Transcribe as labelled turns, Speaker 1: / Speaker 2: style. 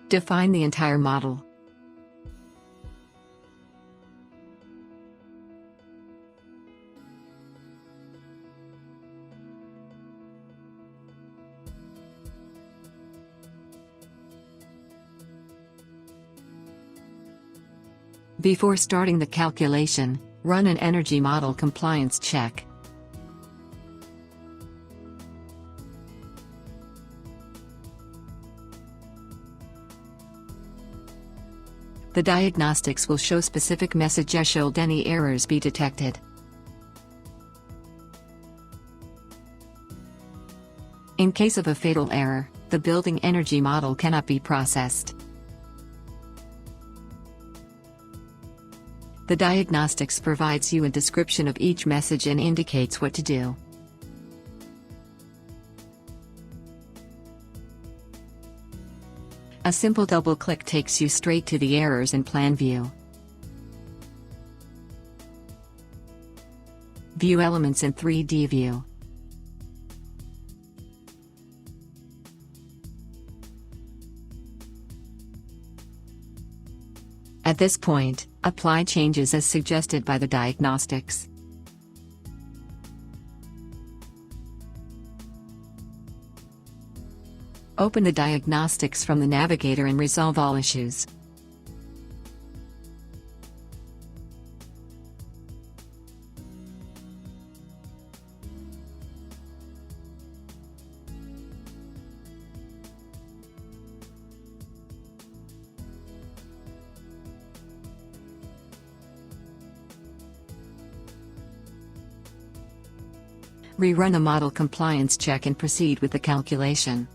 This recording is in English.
Speaker 1: Define the entire model. Before starting the calculation, run an energy model compliance check. The diagnostics will show specific messages should any errors be detected. In case of a fatal error, the building energy model cannot be processed. The diagnostics provides you a description of each message and indicates what to do. A simple double-click takes you straight to the errors in plan view. View elements in 3D view. At this point, apply changes as suggested by the diagnostics. Open the diagnostics from the navigator and resolve all issues. Rerun a model compliance check and proceed with the calculation.